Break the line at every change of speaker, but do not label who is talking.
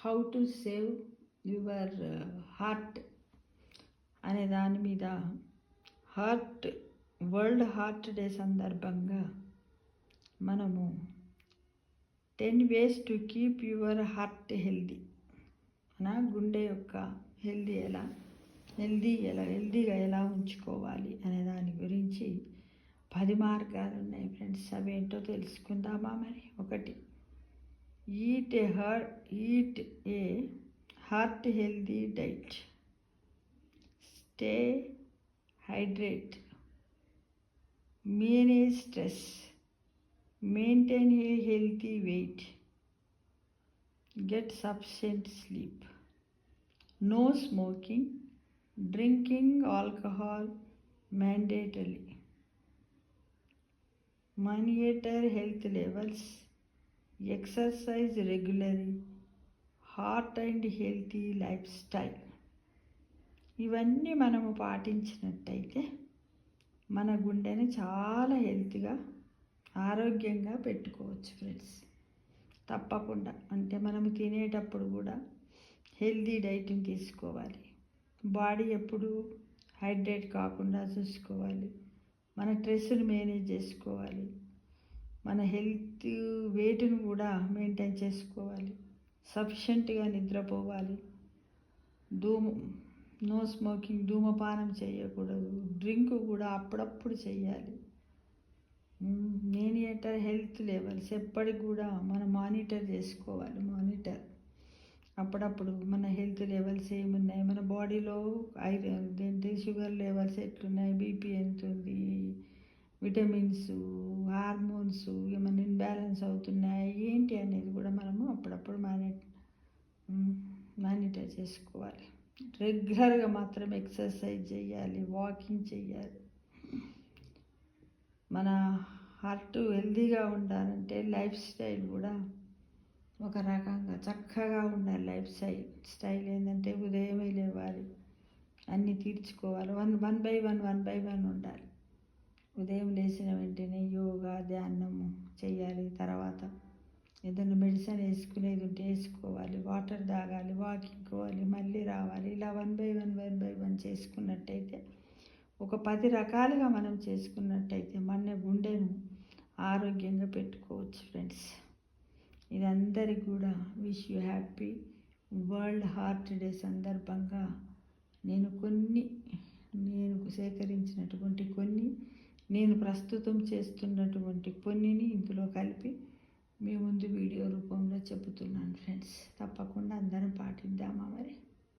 How to save your heart అనే దాని మీద వరల్డ్ హార్ట్ డే సందర్భంగా మనము 10 ways to keep your heart healthy, మన గుండె యొక్క హెల్దీగా ఎలా ఉంచుకోవాలి అనే దాని గురించి 10 మార్గాలు ఉన్నాయి ఫ్రెండ్స్. అవేంటో తెలుసుకుందామా మరి. 1, eat a heart healthy diet. Stay hydrate. Manage stress. Maintain a healthy weight. Get sufficient sleep. No smoking. Drinking alcohol mandatory. Monitor health levels. Exercise regularly. Heart and healthy lifestyle. ఇవన్నీ మనము పాటించినట్టయితే మన గుండెని చాలా హెల్తీగా ఆరోగ్యంగా పెట్టుకోవచ్చు ఫ్రెండ్స్. తప్పకుండా అంటే మనము తినేటప్పుడు కూడా హెల్తీ డైట్ని తీసుకోవాలి. బాడీ ఎప్పుడు హైడ్రేట్ కాకుండా చూసుకోవాలి. మన స్ట్రెస్ని మేనేజ్ చేసుకోవాలి. మన హెల్త్ వెయిట్ను కూడా మెయింటైన్ చేసుకోవాలి. సఫిషియెంట్గా నిద్రపోవాలి. నో స్మోకింగ్, ధూమపానం చేయకూడదు. డ్రింక్ కూడా అప్పుడప్పుడు చేయాలి. మేనిటర్ హెల్త్ లెవెల్స్ ఎప్పటికి కూడా మనం మానిటర్ చేసుకోవాలి. అప్పుడప్పుడు మన హెల్త్ లెవెల్స్ ఏమున్నాయి, మన బాడీలో షుగర్ లెవెల్స్ ఎట్లున్నాయి, బీపీ ఎంత ఉంది, విటమిన్స్, హార్మోన్స్ ఏమైనా ఇన్బ్యాలెన్స్ అవుతున్నాయి ఏంటి అనేది కూడా మనము అప్పుడప్పుడు మానిటర్ చేసుకోవాలి. రెగ్యులర్గా మాత్రం ఎక్సర్సైజ్ చేయాలి, వాకింగ్ చేయాలి. మన హార్ట్ హెల్తీగా ఉండాలంటే లైఫ్ స్టైల్ కూడా ఒక రకంగా చక్కగా ఉండాలి. లైఫ్ స్టైల్ ఏంటంటే ఉదయమే లేవాలి, అన్నీ తీర్చుకోవాలి. వన్ బై వన్ ఉండాలి. ఉదయం లేచిన వెంటనే యోగా, ధ్యానము చేయాలి. తర్వాత ఏదైనా మెడిసిన్ వేసుకునేది ఉంటే వేసుకోవాలి. వాటర్ తాగాలి, వాకింగ్ పోవాలి, మళ్ళీ రావాలి. ఇలా వన్ బై వన్ చేసుకున్నట్టయితే ఒక 10 రకాలుగా మనం చేసుకున్నట్టయితే మన గుండెను ఆరోగ్యంగా పెట్టుకోవచ్చు ఫ్రెండ్స్. ఇదందరికీ కూడా wish you happy world heart day సందర్భంగా నేను సేకరించినటువంటి నేను ప్రస్తుతం చేస్తున్నటువంటి కొన్నిని ఇందులో కలిపి మీ ముందు వీడియో రూపంలో చెబుతున్నాను ఫ్రెండ్స్. తప్పకుండా అందరం పాటిద్దామా మరి.